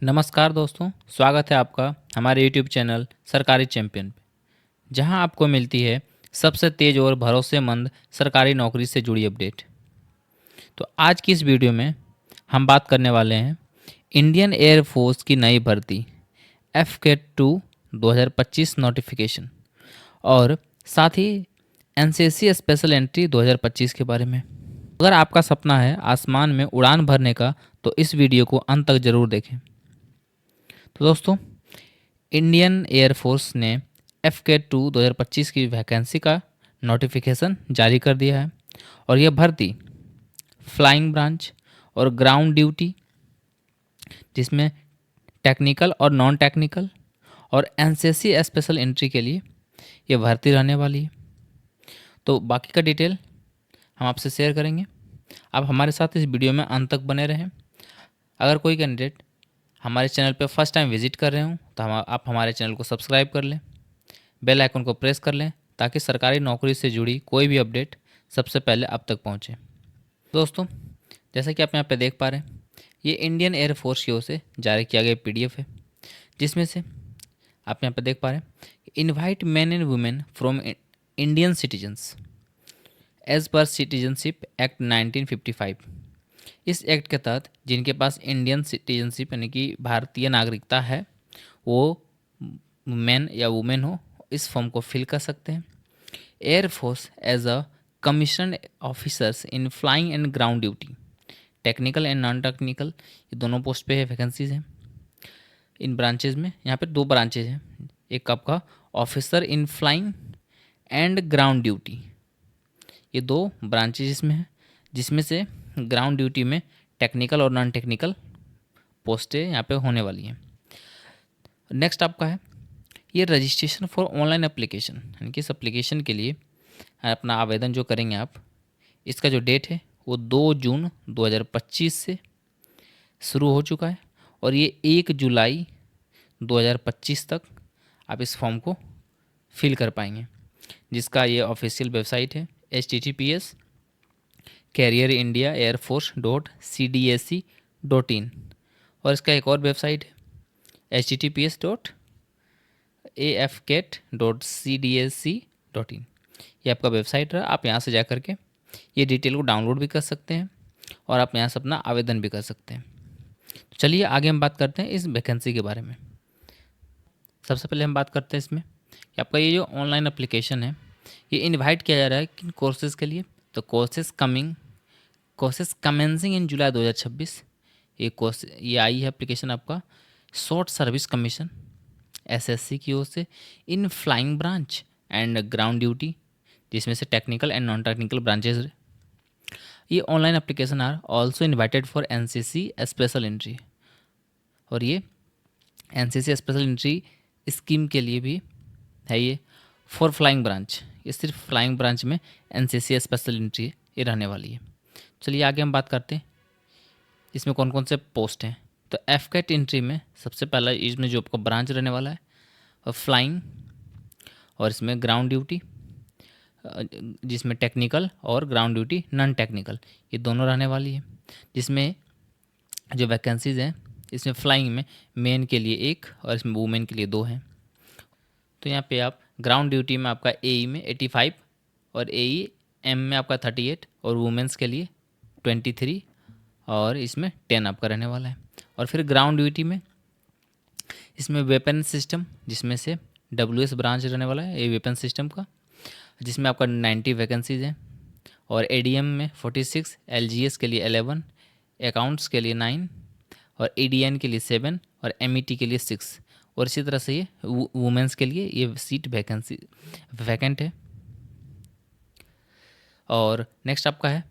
नमस्कार दोस्तों, स्वागत है आपका हमारे यूट्यूब चैनल सरकारी चैंपियन पे, जहां आपको मिलती है सबसे तेज़ और भरोसेमंद सरकारी नौकरी से जुड़ी अपडेट। तो आज की इस वीडियो में हम बात करने वाले हैं इंडियन एयर फोर्स की नई भर्ती FK2 2025 नोटिफिकेशन और साथ ही NCC स्पेशल एंट्री 2025 के बारे में। अगर आपका सपना है आसमान में उड़ान भरने का, तो इस वीडियो को अंत तक ज़रूर देखें। तो दोस्तों, इंडियन एयरफोर्स ने FK2 2025 की वैकेंसी का नोटिफिकेशन जारी कर दिया है और यह भर्ती फ्लाइंग ब्रांच और ग्राउंड ड्यूटी, जिसमें टेक्निकल और नॉन टेक्निकल और NCC स्पेशल एंट्री के लिए ये भर्ती रहने वाली है। तो बाकी का डिटेल हम आपसे शेयर करेंगे। आप हमारे साथ इस वीडियो में अंत तक बने रहें। अगर कोई कैंडिडेट हमारे चैनल पर फर्स्ट टाइम विजिट कर रहे हो तो आप हमारे चैनल को सब्सक्राइब कर लें, बेल आइकन को प्रेस कर लें ताकि सरकारी नौकरी से जुड़ी कोई भी अपडेट सबसे पहले आप तक पहुंचे। दोस्तों, जैसा कि आप यहाँ पे देख पा रहे हैं, ये इंडियन एयर फोर्स की ओर से जारी किया गया PDF है, जिसमें से आप यहाँ पे देख पा रहे हैं invite man and women from Indian citizens as per citizenship act 1955। इस एक्ट के तहत जिनके पास इंडियन सिटीजनशिप यानी कि भारतीय नागरिकता है, वो मैन या वुमेन हो, इस फॉर्म को फिल कर सकते हैं। Air force as a commission officers in flying and ground duty, technical and non technical, ये दोनों पोस्ट पे है, वैकेंसीज हैं। इन ब्रांचेज में यहाँ पे 2 ब्रांचेज हैं। एक आपका officer in flying and ground duty, ये 2 ब्रांचेज इसमें हैं, जिसमें से ग्राउंड ड्यूटी में टेक्निकल और नॉन टेक्निकल पोस्टें यहाँ पे होने वाली हैं। नेक्स्ट आपका है ये रजिस्ट्रेशन फॉर ऑनलाइन एप्लीकेशन, यानी कि इस एप्लीकेशन के लिए अपना आवेदन जो करेंगे आप, इसका जो डेट है वो 2 जून 2025 से शुरू हो चुका है और ये 1 जुलाई 2025 तक आप इस फॉर्म को फिल कर पाएंगे, जिसका ये ऑफिशियल वेबसाइट है https कैरियर इंडिया airforce.cdac.in, और इसका एक और वेबसाइट है https.afcat.cdac.in। ये आपका वेबसाइट रहा। आप यहाँ से जा कर के ये डिटेल को डाउनलोड भी कर सकते हैं और आप यहाँ से अपना आवेदन भी कर सकते हैं। तो चलिए आगे हम बात करते हैं इस वैकेंसी के बारे में। सबसे पहले हम बात करते हैं इसमें कि आपका ये जो ऑनलाइन एप्लीकेशन है, ये इनवाइट किया जा रहा है किन कोर्सेज़ के लिए। तो कोर्सेज कमेंसिंग इन जुलाई 2026, ये आई है एप्लीकेशन आपका शॉर्ट सर्विस कमीशन SSC की ओर से इन flying branch and ground duty, जिसमें से technical and non technical branches. ये online application are also invited for NCC special entry, और ये NCC स्पेशल एंट्री स्कीम के लिए भी है। ये फॉर फ्लाइंग ब्रांच, ये सिर्फ फ्लाइंग ब्रांच में NCC स्पेशल एंट्री ये रहने वाली है। चलिए आगे हम बात करते हैं इसमें कौन कौन से पोस्ट हैं। तो FCAT एंट्री में सबसे पहला इसमें जो आपका ब्रांच रहने वाला है फ्लाइंग, और इसमें ग्राउंड ड्यूटी, जिसमें टेक्निकल और ग्राउंड ड्यूटी नॉन टेक्निकल, ये दोनों रहने वाली है। जिसमें जो वैकेंसीज़ हैं, इसमें फ्लाइंग में मेन के लिए 1 और इसमें वुमेन के लिए 2 हैं। तो यहाँ पे आप ग्राउंड ड्यूटी में आपका AE में 85 और AEM में आपका 38 और वुमेंस के लिए 23 और इसमें 10 आपका रहने वाला है। और फिर ग्राउंड ड्यूटी में इसमें वेपन सिस्टम, जिसमें से WS ब्रांच रहने वाला है ये वेपन सिस्टम का, जिसमें आपका 90 वैकेंसीज़ हैं। और ADM में 46, LGS के लिए 11, अकाउंट्स के लिए 9 और ADN के लिए 7 और MET के लिए 6। और इसी तरह से ये वुमेंस के लिए ये सीट वैकेंट है। और नेक्स्ट आपका है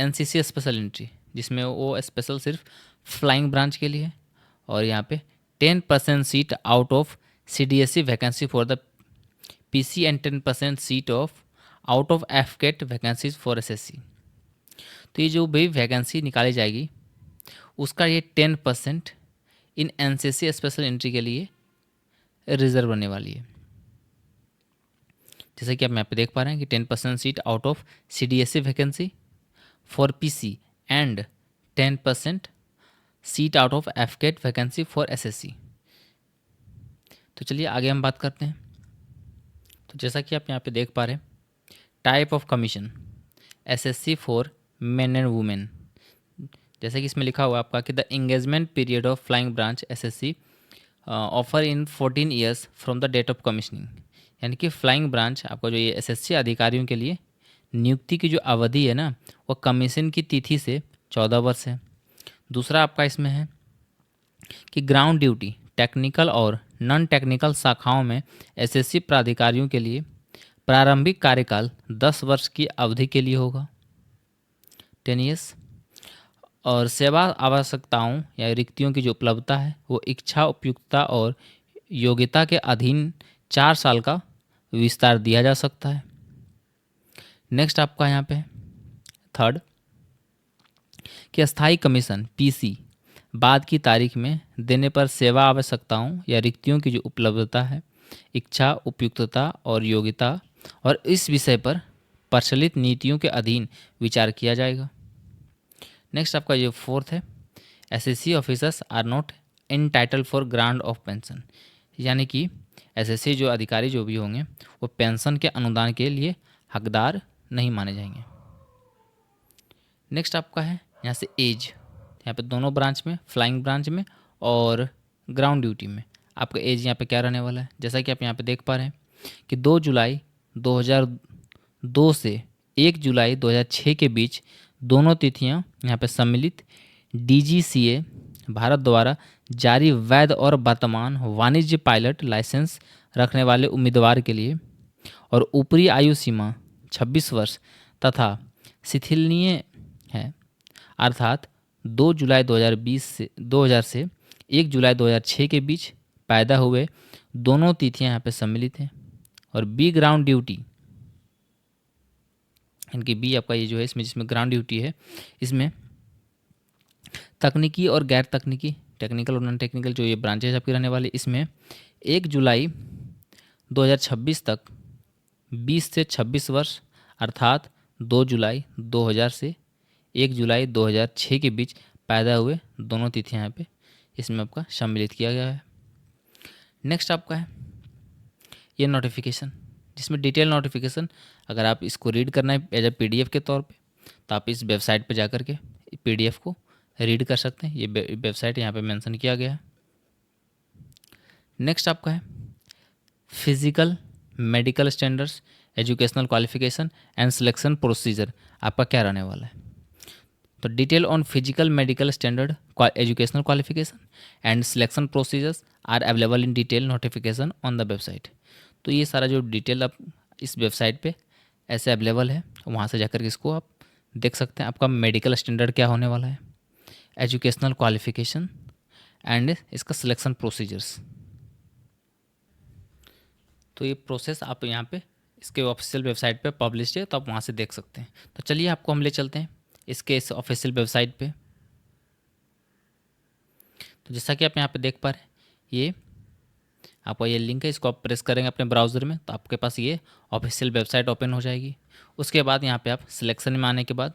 NCC स्पेशल एंट्री, जिसमें वो स्पेशल सिर्फ फ्लाइंग ब्रांच के लिए है। और यहाँ पे 10% seat out of CDSC vacancy for the PC and 10% seat out of FCAT vacancies for SSC। तो ये जो भी वैकेंसी निकाली जाएगी उसका ये 10% इन NCC स्पेशल एंट्री के लिए रिजर्व होने वाली है। जैसे कि आप यहाँ पे देख पा रहे हैं कि 10% seat out of CDSC vacancy for PC and 10% seat out of AFCAT vacancy for SSC. तो चलिए आगे हम बात करते हैं। तो जैसा कि आप यहाँ पे देख पा रहे हैं, type of commission SSC for men and women. जैसे कि इसमें लिखा हुआ है आपका कि the engagement period of flying branch SSC offer in 14 years from the date of commissioning. यानी कि फ्लाइंग ब्रांच आपका जो ये एसएससी अधिकारियों के लिए नियुक्ति की जो अवधि है ना, वो कमीशन की तिथि से 14 वर्ष है। दूसरा आपका इसमें है कि ग्राउंड ड्यूटी टेक्निकल और नॉन टेक्निकल शाखाओं में एसएससी प्राधिकारियों के लिए प्रारंभिक कार्यकाल 10 वर्ष की अवधि के लिए होगा, 10 ईयर्स। और सेवा आवश्यकताओं या रिक्तियों की जो उपलब्धता है वो इच्छा, उपयुक्तता और योग्यता के अधीन 4 साल का विस्तार दिया जा सकता है। नेक्स्ट आपका यहाँ पे थर्ड कि अस्थायी कमीशन पीसी बाद की तारीख में देने पर सेवा आवश्यकताओं या रिक्तियों की जो उपलब्धता है, इच्छा, उपयुक्तता और योग्यता और इस विषय पर प्रचलित नीतियों के अधीन विचार किया जाएगा। नेक्स्ट आपका ये फोर्थ है, SSC officers are not entitle for grant of pension. यानी कि एसएससी जो अधिकारी जो भी होंगे वो पेंशन के अनुदान के लिए हकदार नहीं माने जाएंगे। नेक्स्ट आपका है यहाँ से एज, यहाँ पे दोनों ब्रांच में, फ्लाइंग ब्रांच में और ग्राउंड ड्यूटी में आपका एज यहाँ पे क्या रहने वाला है। जैसा कि आप यहाँ पे देख पा रहे हैं कि 2 जुलाई 2002 से 1 जुलाई 2006 के बीच दोनों तिथियाँ यहाँ पे सम्मिलित डीजीसीए भारत द्वारा जारी वैध और वर्तमान वाणिज्य पायलट लाइसेंस रखने वाले उम्मीदवार के लिए और ऊपरी आयु सीमा 26 वर्ष तथा शिथिलनीय है, अर्थात 2 जुलाई 2000 से 1 जुलाई 2006 के बीच पैदा हुए दोनों तिथियां यहाँ पे सम्मिलित हैं। और बी ग्राउंड ड्यूटी, इनकी बी आपका ये जो है इसमें जिसमें ग्राउंड ड्यूटी है, इसमें तकनीकी और गैर तकनीकी, टेक्निकल और नॉन टेक्निकल जो ये ब्रांचेज आपकी रहने वाली, इसमें 1 जुलाई 2026 तक 20 से 26 वर्ष अर्थात 2 जुलाई 2000 से 1 जुलाई 2006 के बीच पैदा हुए दोनों तिथियां यहाँ पे इसमें आपका सम्मिलित किया गया है। नेक्स्ट आपका है ये नोटिफिकेशन, जिसमें डिटेल नोटिफिकेशन अगर आप इसको रीड करना है एज ए पीडीएफ के तौर पे तो आप इस वेबसाइट पे जाकर के पीडीएफ को रीड कर सकते हैं। ये वेबसाइट यहाँ पे मेंशन किया गया है। नेक्स्ट आपका है physical medical standards, educational qualification and selection procedure आपका क्या रहने वाला है। तो detail on physical medical standard, educational qualification and selection procedures are available in detail notification on the website. तो ये सारा जो डिटेल आप इस वेबसाइट पे ऐसे अवेलेबल है, वहाँ से जाकर के इसको आप देख सकते हैं। आपका मेडिकल स्टैंडर्ड क्या होने वाला है, एजुकेशनल क्वालिफिकेशन एंड इसका सिलेक्शन प्रोसीजर्स। तो ये प्रोसेस आप यहाँ पे इसके ऑफिशियल वेबसाइट पे पब्लिश है, तो आप वहाँ से देख सकते हैं। तो चलिए आपको हम ले चलते हैं इसके इस ऑफिशियल वेबसाइट पे। तो जैसा कि आप यहाँ पे देख पा रहे हैं, ये आपका ये लिंक है, इसको आप प्रेस करेंगे अपने ब्राउज़र में तो आपके पास ये ऑफिशियल वेबसाइट ओपन हो जाएगी। उसके बाद यहाँ पे आप सिलेक्शन में आने के बाद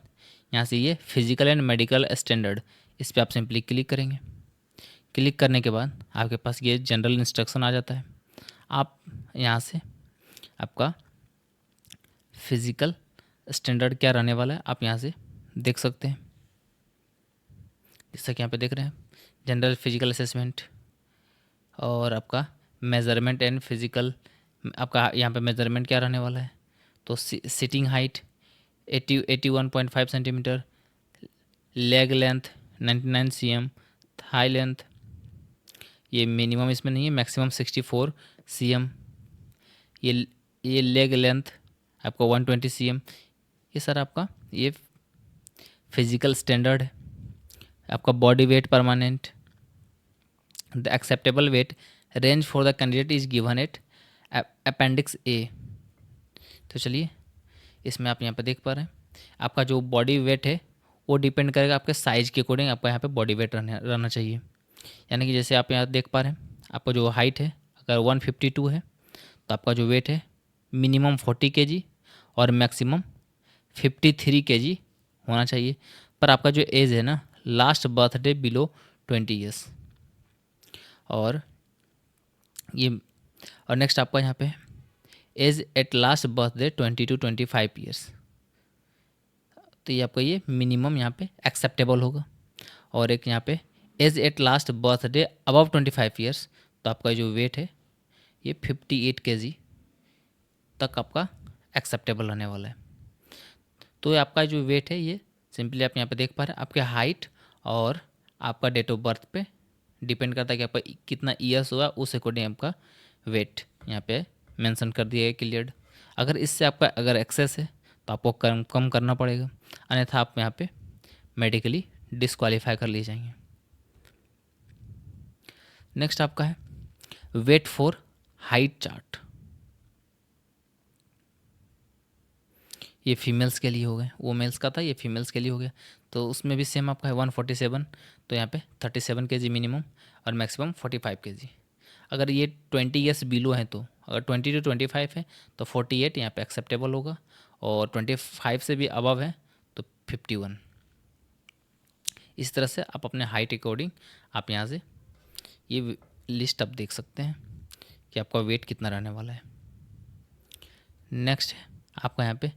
यहाँ से ये फिजिकल एंड मेडिकल स्टैंडर्ड, इस पर आप सिंपली क्लिक करेंगे। क्लिक करने के बाद आपके पास ये जनरल इंस्ट्रक्शन आ जाता है। आप यहाँ से आपका फिजिकल स्टैंडर्ड क्या रहने वाला है आप यहाँ से देख सकते हैं। जैसा कि यहाँ पे देख रहे हैं जनरल फिजिकल असेसमेंट और आपका मेज़रमेंट एंड फिजिकल, आपका यहाँ पे मेज़रमेंट क्या रहने वाला है। तो sitting height 81.5 centimetre, leg length 99 cm, thigh length ये मिनिमम इसमें नहीं है, मैक्सिमम 64 cm, ये लेग लेंथ आपका 120 cm। ये सर आपका ये फिजिकल स्टैंडर्ड है। आपका body weight permanent, the acceptable weight range for the candidate is given at appendix A. तो चलिए इसमें आप यहाँ पे देख पा रहे हैं आपका जो बॉडी वेट है वो डिपेंड करेगा आपके साइज़ के अकॉर्डिंग आपका यहाँ पे बॉडी वेट रहना चाहिए। यानी कि जैसे आप यहाँ देख पा रहे हैं आपका जो हाइट है अगर 152 है तो आपका जो वेट है मिनिमम 40 kg और मैक्सिमम 53 kg होना चाहिए। पर आपका जो एज है ना, लास्ट बर्थडे बिलो 20 ईयर्स। और ये और नेक्स्ट आपका यहाँ पे age at last birthday 20 to 25 years. तो ये आपका ये मिनिमम यहाँ पे एक्सेप्टेबल होगा। और एक यहाँ पे age at last birthday above 25 years, तो आपका जो वेट है ये 58 kg तक आपका एक्सेप्टेबल रहने वाला है। तो ये आपका जो वेट है ये सिंपली आप यहाँ पे देख पा रहे हैं, आपके हाइट और आपका डेट ऑफ बर्थ पे डिपेंड करता है कि आपका कितना ईयर्स हुआ, उस अकॉर्डिंग आपका वेट यहाँ पे मेंशन कर दिया है क्लियर्ड। अगर इससे आपका अगर एक्सेस है तो आपको कम करना पड़ेगा, अन्यथा आप यहाँ पे मेडिकली डिस्क्वालीफाई कर लिए जाएंगे। नेक्स्ट आपका है वेट फॉर हाइट चार्ट। ये फीमेल्स के लिए हो गए, वो मेल्स का था, ये फीमेल्स के लिए हो गया। तो उसमें भी सेम आपका है 147, तो यहाँ पे 37 kg मिनिमम और मैक्सिमम 45 kg। अगर ये 20 ईयर्स बिलो है, तो अगर 20 to 25 है तो 48 यहाँ पे एक्सेप्टेबल होगा, और 25 से भी अबव है तो 51। इस तरह से आप अपने हाइट अकॉर्डिंग आप यहाँ से ये लिस्ट आप देख सकते हैं कि आपका वेट कितना रहने वाला है। नेक्स्ट है आपका यहाँ पे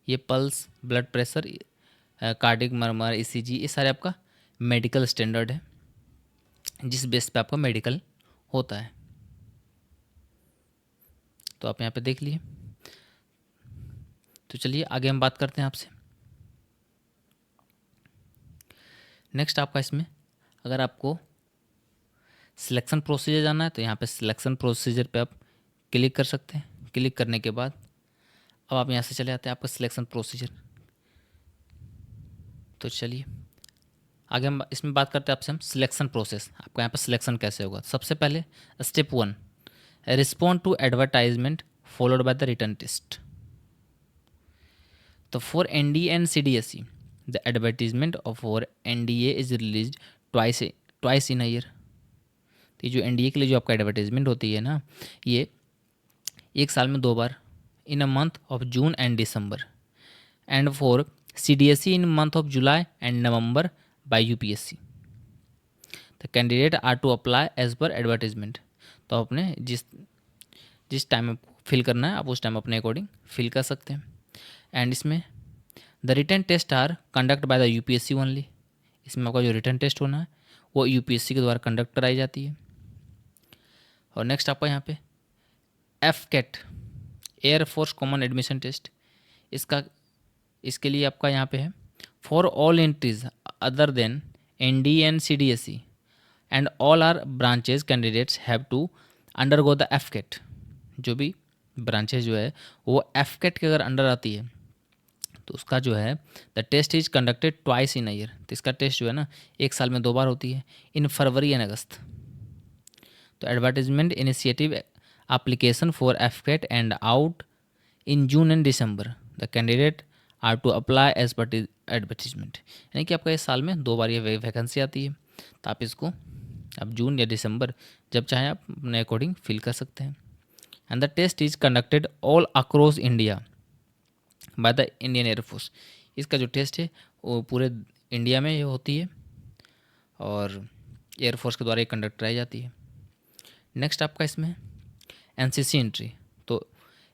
ये pulse, blood pressure, cardiac murmur, ECG, ये सारे आपका मेडिकल स्टैंडर्ड है, जिस बेस पे आपका मेडिकल होता है। तो आप यहाँ पे देख लिए। तो चलिए आगे हम बात करते हैं आपसे। नेक्स्ट आपका इसमें अगर आपको सिलेक्शन प्रोसीजर जाना है तो यहाँ पे सिलेक्शन प्रोसीजर पे आप क्लिक कर सकते हैं। क्लिक करने के बाद अब आप यहाँ से चले आते हैं आपका सिलेक्शन प्रोसीजर। तो चलिए आगे हम इसमें बात करते हैं आपसे हम सिलेक्शन प्रोसेस, आपका यहाँ पर सिलेक्शन कैसे होगा। सबसे पहले step 1, respond to advertisement followed by the written test. तो for NDA and CDSE the advertisement of for NDA is release twice in a year. तो ये जो एनडीए के लिए जो आपका एडवर्टीजमेंट होती है ना, ये एक साल में 2 बार, in a month of June and December, and for CDSE in month of July and November by UPSC. The candidate are to apply as per advertisement. तो आपने जिस टाइम आपको फिल करना है आप उस टाइम अपने अकॉर्डिंग फिल कर सकते हैं। एंड इसमें the written test are conduct by the UPSC only. इसमें आपका जो रिटन टेस्ट होना है वो यूपीएससी के द्वारा कंडक्ट कराई जाती है। और नेक्स्ट आपका यहाँ पे AFCAT, air force common admission test, इसके लिए आपका यहाँ पे है for all entries other than NDA and CDSE and all are branches candidates have to undergo the AFCAT. जो भी ब्रांचेज जो है वो एफकेट के अगर अंडर आती है तो उसका जो है the test is conducted twice in a year. तो इसका टेस्ट जो है ना एक साल में 2 बार होती है, इन फरवरी एंड अगस्त। तो advertisement initiative application for AFCAT and out in June and December. The candidate are to apply as per advertisement. यानी कि आपका इस साल में 2 बार ये वैकेंसी आती है, तो आप इसको अब जून या दिसंबर जब चाहें आप अपने अकॉर्डिंग फिल कर सकते हैं। And the test is conducted all across India by the Indian air force. इसका जो टेस्ट है वो पूरे इंडिया में ये होती है और एयरफोर्स के द्वारा ये कंडक्ट कराई जाती है। नेक्स्ट आपका इसमें एनसीसी एंट्री। तो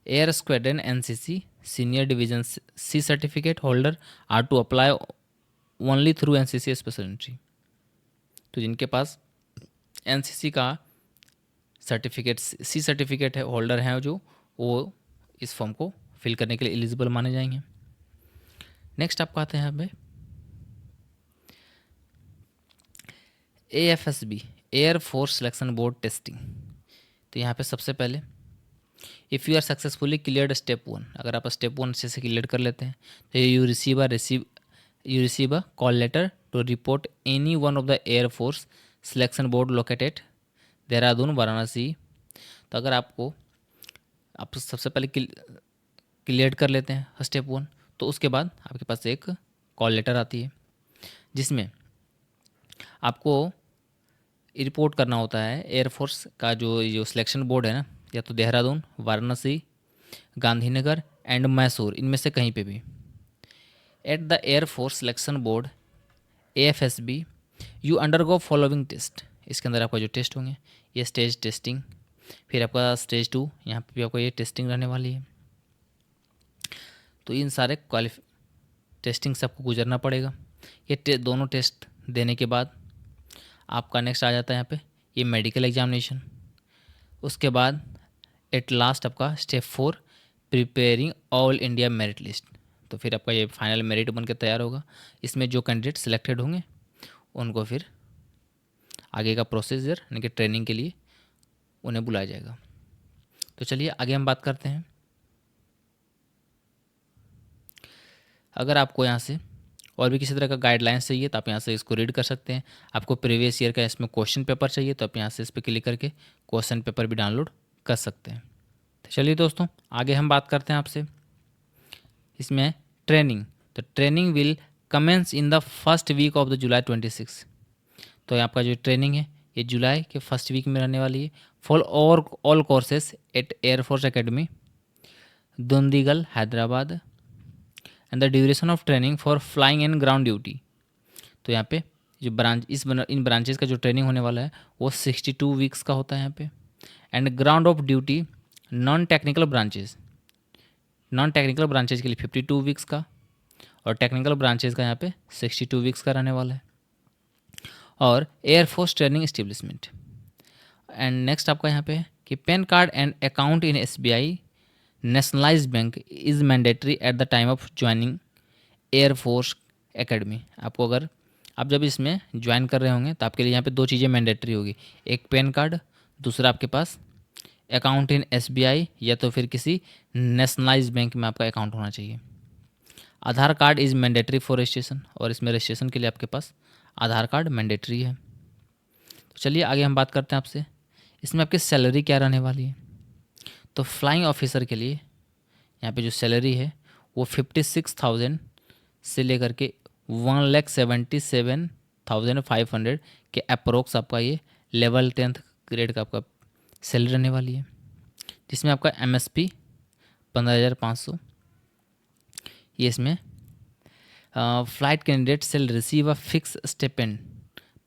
air squadron NCC senior division C certificate holder are to apply only through NCC special entry. तो जिनके पास एनसीसी का सर्टिफिकेट सी सर्टिफिकेट है होल्डर हैं जो, वो इस फॉर्म को फिल करने के लिए एलिजिबल माने जाएंगे। नेक्स्ट आपको आते हैं यहाँ पे AFSB, air force selection board testing. तो यहाँ पे सबसे पहले if you are successfully cleared step 1, अगर आप स्टेप 1 से क्लियर कर लेते हैं तो you receive a call letter to report any one of the air force selection board located Dehradun, Varanasi. तो अगर आप सबसे पहले क्लियर कर लेते हैं स्टेप 1, तो उसके बाद आपके पास एक कॉल लेटर आती है जिसमें आपको रिपोर्ट करना होता है एयरफोर्स का जो सिलेक्शन बोर्ड है ना, या तो देहरादून, वाराणसी, गांधीनगर एंड मैसूर, इनमें से कहीं पे भी। At the air force selection board AFSB you undergo following test, इसके अंदर आपका जो टेस्ट होंगे ये स्टेज टेस्टिंग, फिर आपका स्टेज 2, यहाँ पे भी आपको ये टेस्टिंग रहने वाली है। तो इन सारे टेस्टिंग से आपको गुजरना पड़ेगा। ये दोनों टेस्ट देने के बाद आपका नेक्स्ट आ जाता है यहाँ पे ये मेडिकल एग्जामिनेशन। उसके बाद एट लास्ट आपका step 4 preparing all India merit list. तो फिर आपका ये फाइनल मेरिट बन के तैयार होगा। इसमें जो कैंडिडेट सिलेक्टेड होंगे उनको फिर आगे का प्रोसीजर यानी कि ट्रेनिंग के लिए उन्हें बुलाया जाएगा। तो चलिए आगे हम बात करते हैं। अगर आपको यहाँ से और भी किसी तरह का गाइडलाइंस चाहिए तो आप यहाँ से इसको रीड कर सकते हैं। आपको प्रीवियस ईयर का इसमें क्वेश्चन पेपर चाहिए तो आप यहाँ से इस पर क्लिक करके क्वेश्चन पेपर भी डाउनलोड कर सकते हैं। तो चलिए दोस्तों आगे हम बात करते हैं आपसे। इसमें ट्रेनिंग, तो training will commence in the first week of the July 26। तो आपका जो ट्रेनिंग है ये जुलाई के फर्स्ट वीक में रहने वाली है for all courses at air force academy Dundigal Hyderabad and the duration of training for flying and ground duty. तो यहाँ पे जो इन ब्रांचेस का जो ट्रेनिंग होने वाला है वो 62 वीक्स का होता है यहाँ पे। And ground of duty non technical branches के लिए 52 वीक्स का और टेक्निकल ब्रांचेज का यहाँ पे 62 वीक्स का रहने वाला है। और air force training establishment. And next आपका यहाँ पे है कि pan card and account in SBI nationalise bank is mandatory at the time of joining air force academy. आपको अगर आप जब इसमें ज्वाइन कर रहे होंगे तो आपके लिए यहाँ पे 2 चीज़ें मैंडेटरी होगी, एक पैन कार्ड, दूसरा आपके पास अकाउंट इन SBI या तो फिर किसी नेशनलाइज बैंक में आपका अकाउंट होना चाहिए। Aadhaar card is mandatory for registration, और इसमें रजिस्ट्रेशन के लिए आपके पास आधार कार्ड मैंडेटरी है। तो चलिए आगे हम बात करते हैं आपसे इसमें आपकी सैलरी क्या रहने वाली है। तो फ्लाइंग ऑफिसर के लिए यहाँ पे जो सैलरी है वो 56,000 से लेकर के 1,77,500 के अप्रोक्स आपका ये लेवल 10th ग्रेड का आपका सैलरी रहने वाली है, जिसमें आपका MSP 15,500। ये इसमें flight candidate shall receive a fix stipend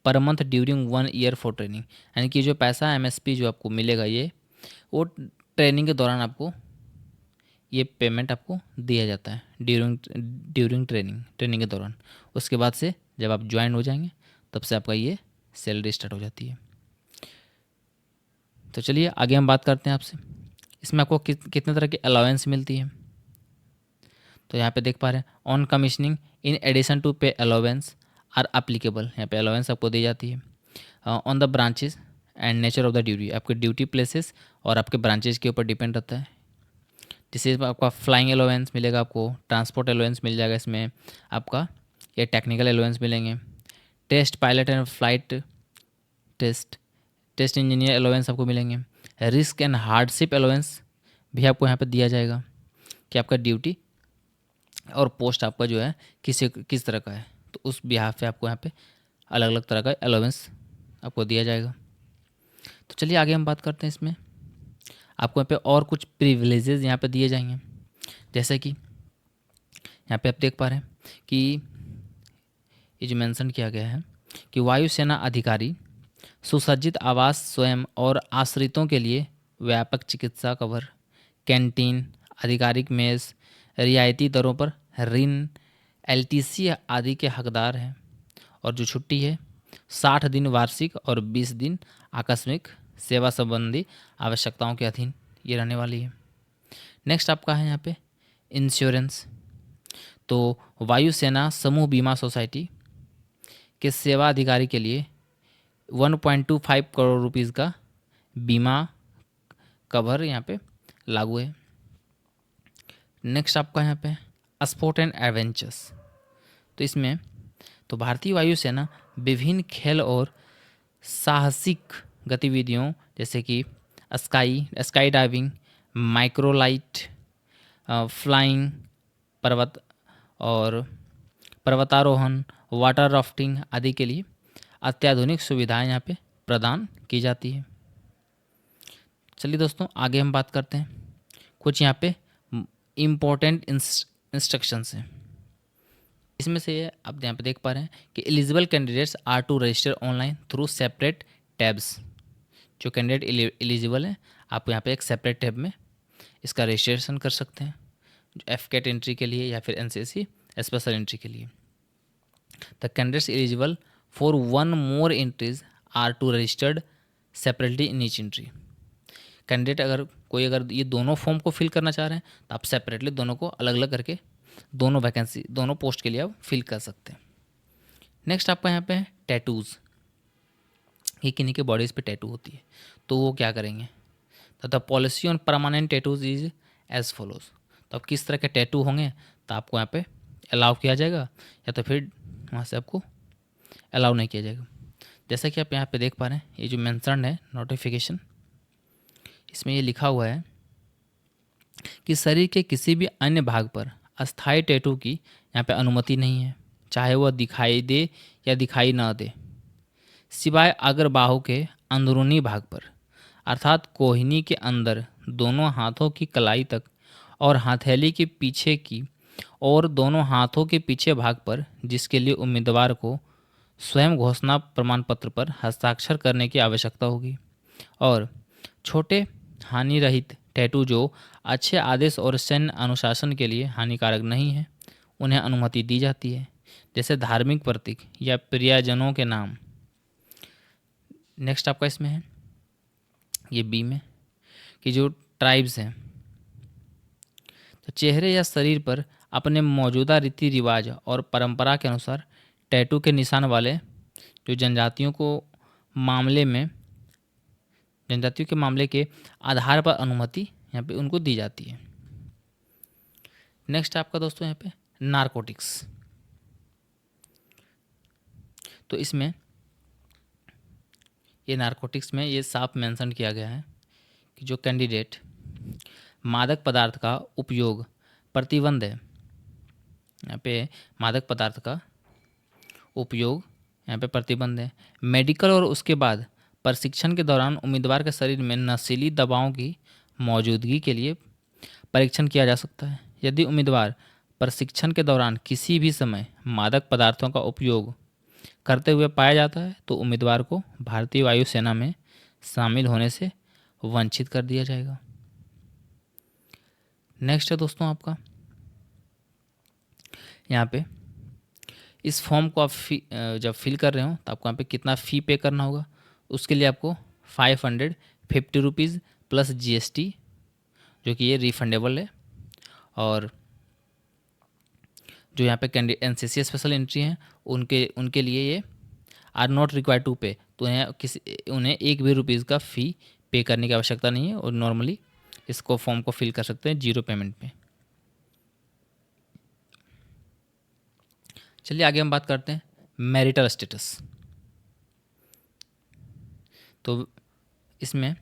per month during 1 year for training. यानी कि जो पैसा MSP जो आपको मिलेगा ये वो ट्रेनिंग के दौरान आपको ये पेमेंट आपको दिया जाता है ड्यूरिंग ट्रेनिंग के दौरान। उसके बाद से जब आप ज्वाइन हो जाएंगे तब से आपका ये सैलरी स्टार्ट हो जाती है। तो चलिए आगे हम बात करते हैं आपसे इसमें आपको कितने तरह की अलाउंस मिलती है। तो यहाँ पे देख पा रहे हैं on commissioning in addition to pay allowance are applicable. यहाँ पे अलाउंस आपको दी जाती है on the branches and nature of the duty. आपके ड्यूटी प्लेसेस और आपके ब्रांचेज के ऊपर डिपेंड रहता है। जिससे आपका फ्लाइंग अलाउंस मिलेगा, आपको ट्रांसपोर्ट अलाउंस मिल जाएगा, इसमें आपका ये टेक्निकल अलाउंस मिलेंगे, test pilot and flight test engineer allowance आपको मिलेंगे, रिस्क एंड हार्डशिप अलाउंस भी आपको यहाँ पे दिया जाएगा कि आपका ड्यूटी और पोस्ट आपका जो है किस तरह का है, तो उस बिहाफ पे आपको यहाँ पे अलग अलग तरह का अलाउंस आपको दिया जाएगा। तो चलिए आगे हम बात करते हैं इसमें आपको यहाँ पे और कुछ प्रिविलेजेस यहाँ पे दिए जाएंगे। जैसे कि यहाँ पे आप देख पा रहे हैं कि ये जो मेंशन किया गया है कि वायुसेना अधिकारी सुसज्जित आवास स्वयं और आश्रितों के लिए व्यापक चिकित्सा कवर, कैंटीन, आधिकारिक मेस, रियायती दरों पर ऋण, LTC आदि के हकदार हैं। और जो छुट्टी है 60 दिन वार्षिक और 20 दिन आकस्मिक सेवा संबंधी आवश्यकताओं के अधीन ये रहने वाली है। नेक्स्ट आपका है यहाँ पे इंश्योरेंस। तो वायुसेना समूह बीमा सोसाइटी के सेवा अधिकारी के लिए 1.25 करोड़ रुपीज़ का बीमा कवर यहाँ पे लागू है। नेक्स्ट आपका यहाँ पे स्पोर्ट एंड एडवेंचर्स। तो इसमें तो भारतीय वायुसेना विभिन्न खेल और साहसिक गतिविधियों जैसे कि स्काई डाइविंग, माइक्रोलाइट, फ्लाइंग, पर्वतारोहण, वाटर राफ्टिंग आदि के लिए अत्याधुनिक सुविधाएं यहाँ पे प्रदान की जाती है। चलिए दोस्तों आगे हम बात करते हैं कुछ यहाँ पे इम्पोर्टेंट इंस्ट्रक्शंस हैं। इसमें से ये आप यहाँ पे देख पा रहे हैं कि eligible candidates are to register online through separate tabs. जो कैंडिडेट एलिजिबल हैं, आप यहाँ पे एक सेपरेट टैब में इसका रजिस्ट्रेशन कर सकते हैं, जो एफकेट एंट्री के लिए या फिर एनसीसी स्पेशल एंट्री के लिए। The candidates eligible for one more entries are to registered separately in each entry. Candidate अगर ये दोनों फॉर्म को फिल करना चाह रहे हैं तो आप सेपरेटली दोनों को अलग अलग करके दोनों वैकेंसी दोनों पोस्ट के लिए आप फिल कर सकते हैं। नेक्स्ट आपका यहाँ पे है टैटूज़। ये किन्हीं के बॉडीज़ पे टैटू होती है तो वो क्या करेंगे, तो the policy on permanent tattoos is as follows. तो अब किस तरह के टैटू होंगे तो आपको यहाँ पे अलाउ किया जाएगा या तो फिर वहाँ से आपको अलाउ नहीं किया जाएगा। जैसा कि आप यहाँ पे देख पा रहे हैं, ये जो मेंशन है नोटिफिकेशन, इसमें ये लिखा हुआ है कि शरीर के किसी भी अन्य भाग पर अस्थायी टैटू की यहाँ पे अनुमति नहीं है, चाहे वह दिखाई दे या दिखाई ना दे, सिवाय अगर बाहु के अंदरूनी भाग पर अर्थात कोहनी के अंदर दोनों हाथों की कलाई तक और हथेली के पीछे की और दोनों हाथों के पीछे भाग पर, जिसके लिए उम्मीदवार को स्वयं घोषणा प्रमाण पत्र पर हस्ताक्षर करने की आवश्यकता होगी। और छोटे हानि रहित टैटू जो अच्छे आदेश और सैन्य अनुशासन के लिए हानिकारक नहीं है, उन्हें अनुमति दी जाती है, जैसे धार्मिक प्रतीक या प्रियजनों के नाम। नेक्स्ट आपका इसमें है ये बी में कि जो ट्राइब्स हैं तो चेहरे या शरीर पर अपने मौजूदा रीति रिवाज और परंपरा के अनुसार टैटू के निशान वाले जो जनजातियों के मामले के आधार पर अनुमति यहाँ पे उनको दी जाती है। नेक्स्ट आपका दोस्तों यहाँ पे नारकोटिक्स। तो इसमें ये नारकोटिक्स में ये साफ मेंशन किया गया है कि जो कैंडिडेट मादक पदार्थ का उपयोग प्रतिबंध है, यहाँ पे मादक पदार्थ का उपयोग यहाँ पे प्रतिबंध है। मेडिकल और उसके बाद प्रशिक्षण के दौरान उम्मीदवार के शरीर में नशीली दवाओं की मौजूदगी के लिए परीक्षण किया जा सकता है। यदि उम्मीदवार प्रशिक्षण के दौरान किसी भी समय मादक पदार्थों का उपयोग करते हुए पाया जाता है तो उम्मीदवार को भारतीय वायुसेना में शामिल होने से वंचित कर दिया जाएगा। नेक्स्ट है दोस्तों आपका यहाँ पे इस फॉर्म को आप जब फिल कर रहे हो तो आपको यहाँ पे कितना फ़ी पे करना होगा, उसके लिए आपको 550 रुपीज़ प्लस GST, जो कि ये रिफंडेबल है। और जो यहाँ पे कैंडिडेट एनसीसी स्पेशल एंट्री हैं उनके लिए ये आर नॉट रिक्वायर्ड टू पे, तो उन्हें एक भी रुपीज़ का फ़ी पे करने की आवश्यकता नहीं है और नॉर्मली इसको फॉर्म को फिल कर सकते हैं 0 पेमेंट पे। चलिए आगे हम बात करते हैं मैरिटल स्टेटस। तो इसमें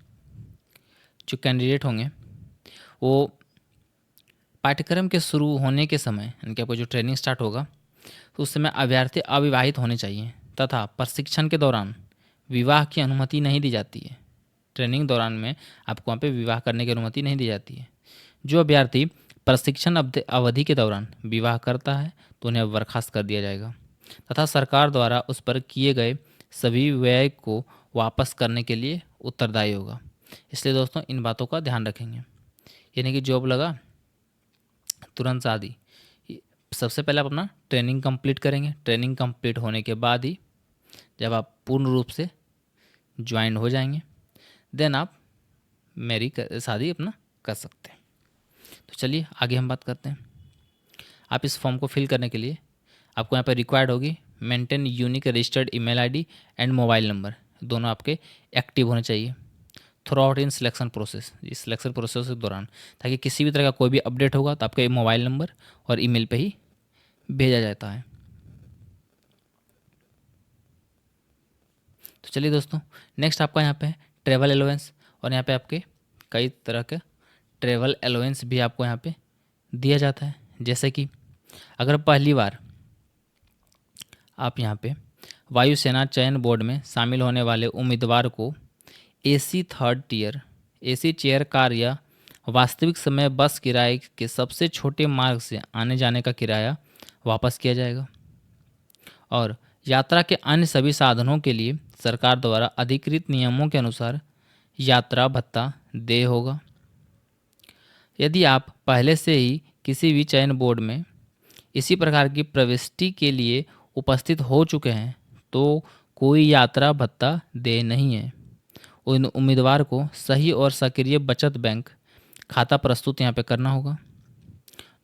जो कैंडिडेट होंगे वो पाठ्यक्रम के शुरू होने के समय यानी कि आपको जो ट्रेनिंग स्टार्ट होगा तो उस समय अभ्यर्थी अविवाहित होने चाहिए तथा प्रशिक्षण के दौरान विवाह की अनुमति नहीं दी जाती है। ट्रेनिंग दौरान में आपको वहाँ पे विवाह करने की अनुमति नहीं दी जाती है। जो अभ्यर्थी प्रशिक्षण अवधि के दौरान विवाह करता है तो उन्हें बर्खास्त कर दिया जाएगा तथा सरकार द्वारा उस पर किए गए सभी व्यय को वापस करने के लिए उत्तरदायी होगा। इसलिए दोस्तों इन बातों का ध्यान रखेंगे। यानी कि जॉब लगा तुरंत शादी, सबसे पहले आप अपना ट्रेनिंग कंप्लीट करेंगे। ट्रेनिंग कंप्लीट होने के बाद ही जब आप पूर्ण रूप से ज्वाइन हो जाएंगे देन आप शादी अपना कर सकते हैं। तो चलिए आगे हम बात करते हैं। आप इस फॉर्म को फिल करने के लिए आपको यहाँ पर रिक्वायर्ड होगी maintain unique registered email ID and mobile number, दोनों आपके एक्टिव होने चाहिए through out in selection process, इस सिलेक्शन प्रोसेस के दौरान, ताकि किसी भी तरह का कोई भी अपडेट होगा तो आपके मोबाइल नंबर और ईमेल पे ही भेजा जाता है। तो चलिए दोस्तों नेक्स्ट आपका यहाँ पे है ट्रैवल अलाउंस, और यहाँ पे आपके कई तरह के ट्रैवल अलाउंस भी आपको यहाँ पे दिया जाता है। जैसे कि अगर पहली बार आप यहाँ पे वायुसेना चयन बोर्ड में शामिल होने वाले उम्मीदवार को AC third tier AC chair car या वास्तविक समय बस किराए के सबसे छोटे मार्ग से आने जाने का किराया वापस किया जाएगा। और यात्रा के अन्य सभी साधनों के लिए सरकार द्वारा अधिकृत नियमों के अनुसार यात्रा भत्ता देय होगा। यदि आप पहले से ही किसी भी चयन बोर्ड में इसी प्रकार की प्रविष्टि के लिए उपस्थित हो चुके हैं तो कोई यात्रा भत्ता देय नहीं है। उन उम्मीदवार को सही और सक्रिय बचत बैंक खाता प्रस्तुत यहाँ पे करना होगा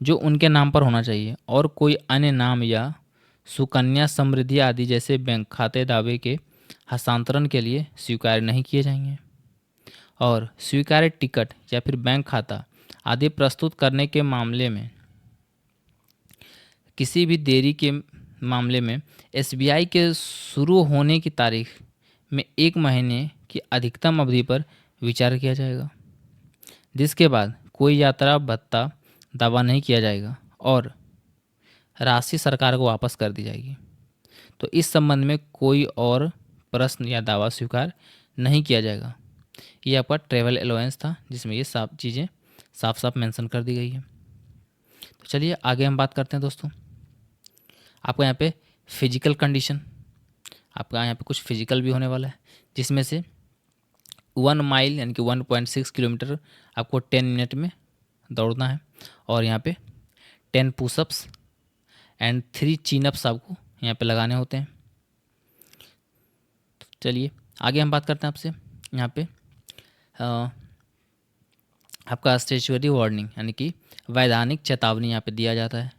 जो उनके नाम पर होना चाहिए, और कोई अन्य नाम या सुकन्या समृद्धि आदि जैसे बैंक खाते दावे के हस्तांतरण के लिए स्वीकार नहीं किए जाएंगे। और स्वीकार्य टिकट या फिर बैंक खाता आदि प्रस्तुत करने के मामले में किसी भी देरी के मामले में एसबीआई के शुरू होने की तारीख में 1 महीने की अधिकतम अवधि पर विचार किया जाएगा, जिसके बाद कोई यात्रा भत्ता दावा नहीं किया जाएगा और राशि सरकार को वापस कर दी जाएगी। तो इस संबंध में कोई और प्रश्न या दावा स्वीकार नहीं किया जाएगा। ये आपका ट्रैवल अलाउंस था जिसमें ये सब चीज़ें साफ साफ मेंशन कर दी गई है। तो चलिए आगे हम बात करते हैं दोस्तों। आपका यहाँ पे फिजिकल कंडीशन, आपका यहाँ पे कुछ फिजिकल भी होने वाला है, जिसमें से 1 माइल यानी कि 1.6 किलोमीटर आपको 10 मिनट में दौड़ना है, और यहाँ पे 10 पुशअप्स एंड 3 चिनअप्स आपको यहाँ पे लगाने होते हैं। तो चलिए आगे हम बात करते हैं आपसे। यहाँ पे आपका स्टेचुअरी वार्निंग यानी कि वैधानिक चेतावनी यहाँ पे दिया जाता है।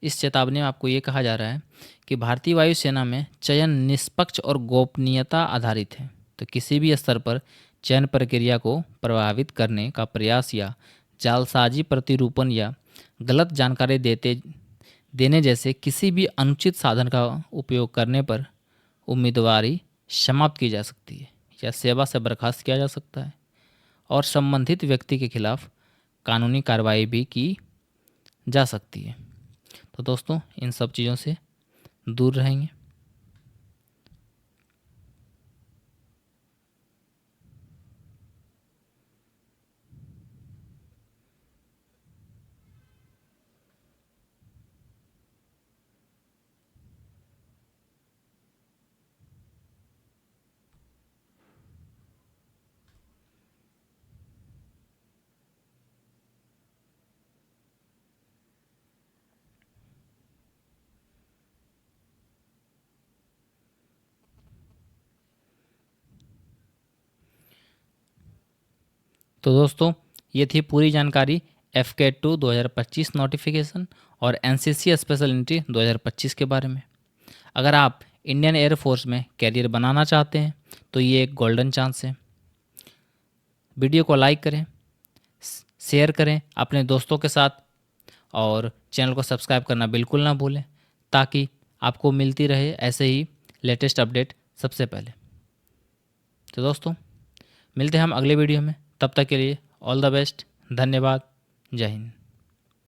इस चेतावनी में आपको ये कहा जा रहा है कि भारतीय वायुसेना में चयन निष्पक्ष और गोपनीयता आधारित है, तो किसी भी स्तर पर चयन प्रक्रिया को प्रभावित करने का प्रयास या जालसाजी, प्रतिरूपण या गलत जानकारी देने जैसे किसी भी अनुचित साधन का उपयोग करने पर उम्मीदवारी समाप्त की जा सकती है या सेवा से बर्खास्त किया जा सकता है, और संबंधित व्यक्ति के खिलाफ कानूनी कार्रवाई भी की जा सकती है। तो दोस्तों इन सब चीज़ों से दूर रहेंगे। तो दोस्तों ये थी पूरी जानकारी FK2 2025 नोटिफिकेशन और NCC स्पेशल एंट्री 2025 के बारे में। अगर आप इंडियन एयरफोर्स में कैरियर बनाना चाहते हैं तो ये एक गोल्डन चांस है। वीडियो को लाइक करें, शेयर करें अपने दोस्तों के साथ, और चैनल को सब्सक्राइब करना बिल्कुल ना भूलें ताकि आपको मिलती रहे ऐसे ही लेटेस्ट अपडेट सबसे पहले। तो दोस्तों मिलते हैं हम अगले वीडियो में, तब तक के लिए ऑल द बेस्ट, धन्यवाद, जय हिंद।